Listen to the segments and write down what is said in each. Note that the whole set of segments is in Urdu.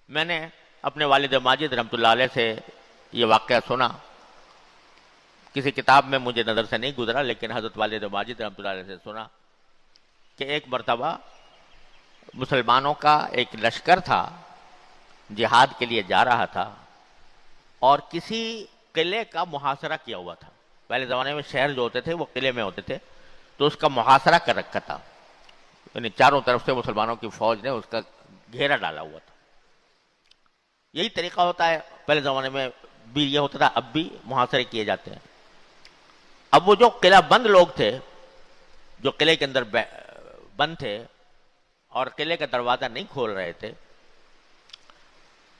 میں نے اپنے والد ماجد رحمۃ اللہ علیہ سے یہ واقعہ سنا، کسی کتاب میں مجھے نظر سے نہیں گزرا، لیکن حضرت والد ماجد رحمۃ اللہ علیہ سے سنا کہ ایک مرتبہ مسلمانوں کا ایک لشکر تھا، جہاد کے لیے جا رہا تھا، اور کسی قلعے کا محاصرہ کیا ہوا تھا۔ پہلے زمانے میں شہر جو ہوتے تھے وہ قلعے میں ہوتے تھے، تو اس کا محاصرہ کر رکھا تھا، یعنی چاروں طرف سے مسلمانوں کی فوج نے اس کا گھیرا ڈالا ہوا تھا۔ یہی طریقہ ہوتا ہے، پہلے زمانے میں بھی یہ ہوتا تھا، اب بھی محاصرے کیے جاتے ہیں۔ اب وہ جو قلعہ بند لوگ تھے، جو قلعے کے اندر بند تھے اور قلعے کا دروازہ نہیں کھول رہے تھے،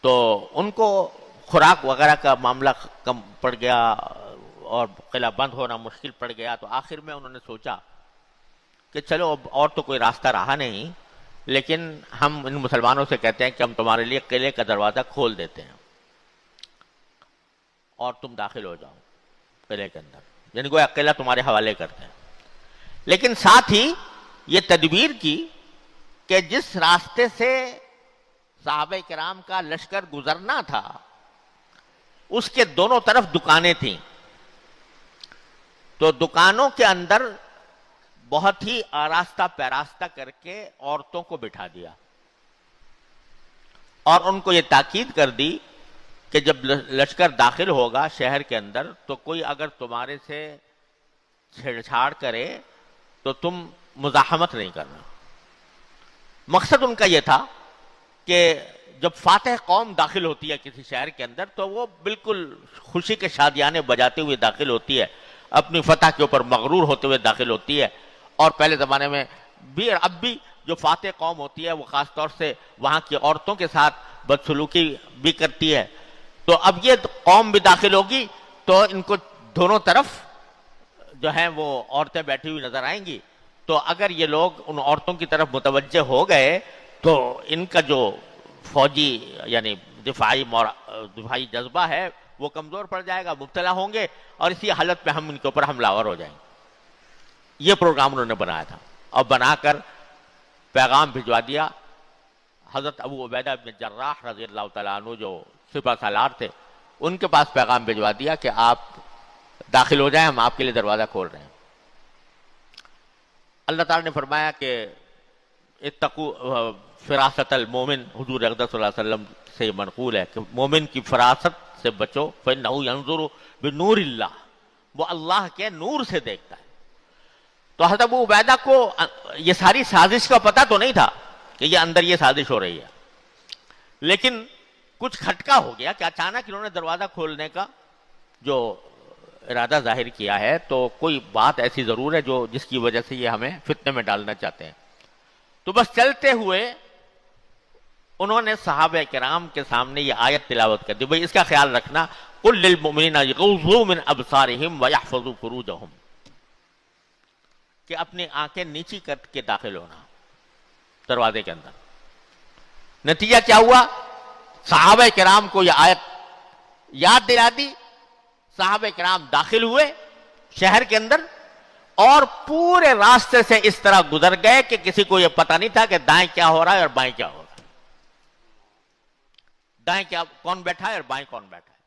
تو ان کو خوراک وغیرہ کا معاملہ کم پڑ گیا اور قلعہ بند ہونا مشکل پڑ گیا، تو آخر میں انہوں نے سوچا کہ چلو اب اور تو کوئی راستہ رہا نہیں، لیکن ہم ان مسلمانوں سے کہتے ہیں کہ ہم تمہارے لیے قلعے کا دروازہ کھول دیتے ہیں اور تم داخل ہو جاؤ قلعے کے اندر، یعنی گویا قلعہ تمہارے حوالے کرتے ہیں۔ لیکن ساتھ ہی یہ تدبیر کی کہ جس راستے سے صحابہ کرام کا لشکر گزرنا تھا اس کے دونوں طرف دکانیں تھیں، تو دکانوں کے اندر بہت ہی آراستہ پیراستہ کر کے عورتوں کو بٹھا دیا اور ان کو یہ تاکید کر دی کہ جب لشکر داخل ہوگا شہر کے اندر تو کوئی اگر تمہارے سے چھیڑ چھاڑ کرے تو تم مزاحمت نہیں کرنا۔ مقصد ان کا یہ تھا کہ جب فاتح قوم داخل ہوتی ہے کسی شہر کے اندر تو وہ بالکل خوشی کے شادیانے بجاتے ہوئے داخل ہوتی ہے، اپنی فتح کے اوپر مغرور ہوتے ہوئے داخل ہوتی ہے۔ اور پہلے زمانے میں بھی اب بھی جو فاتح قوم ہوتی ہے وہ خاص طور سے وہاں کی عورتوں کے ساتھ بدسلوکی بھی کرتی ہے، تو اب یہ قوم بھی داخل ہوگی تو ان کو دونوں طرف جو ہیں وہ عورتیں بیٹھی ہوئی نظر آئیں گی، تو اگر یہ لوگ ان عورتوں کی طرف متوجہ ہو گئے تو ان کا جو فوجی یعنی دفاعی جذبہ ہے وہ کمزور پڑ جائے گا، مبتلا ہوں گے، اور اسی حالت پہ ہم ان کے اوپر حملہ آور ہو جائیں گے۔ یہ پروگرام انہوں نے بنایا تھا، اور بنا کر پیغام بھجوا دیا۔ حضرت ابو عبیدہ بن جراح رضی اللہ تعالیٰ عنہ جو سپہ سالار تھے، ان کے پاس پیغام بھجوا دیا کہ آپ داخل ہو جائیں، ہم آپ کے لیے دروازہ کھول رہے ہیں۔ اللہ تعالیٰ نے فرمایا کہ اتقوا فراست المومن، حضور اقدس صلی اللہ علیہ وسلم سے یہ منقول ہے کہ مومن کی فراست سے بچو، فإنہ ینظر بنور اللہ، وہ اللہ کے نور سے دیکھتا ہے۔ تو حضرت ابو عبیدہ کو یہ ساری سازش کا پتہ تو نہیں تھا کہ یہ اندر یہ سازش ہو رہی ہے، لیکن کچھ کھٹکا ہو گیا کہ اچانک انہوں نے دروازہ کھولنے کا جو ارادہ ظاہر کیا ہے، تو کوئی بات ایسی ضرور ہے جو جس کی وجہ سے یہ ہمیں فتنے میں ڈالنا چاہتے ہیں۔ تو بس چلتے ہوئے انہوں نے صحابہ کرام کے سامنے یہ آیت تلاوت کر دی، بھئی اس کا خیال رکھنا، قل للمؤمنین یغضوا من ابصارہم ویحفظوا فروجہم، کہ اپنی آنکھیں نیچی کر کے داخل ہونا دروازے کے اندر۔ نتیجہ کیا ہوا؟ صحابہ کرام کو یہ آیت یاد دلا دی، صحابہ کرام داخل ہوئے شہر کے اندر اور پورے راستے سے اس طرح گزر گئے کہ کسی کو یہ پتہ نہیں تھا کہ دائیں کیا ہو رہا ہے اور بائیں کیا ہو رہا ہے، دائیں کیا کون بیٹھا ہے اور بائیں کون بیٹھا ہے۔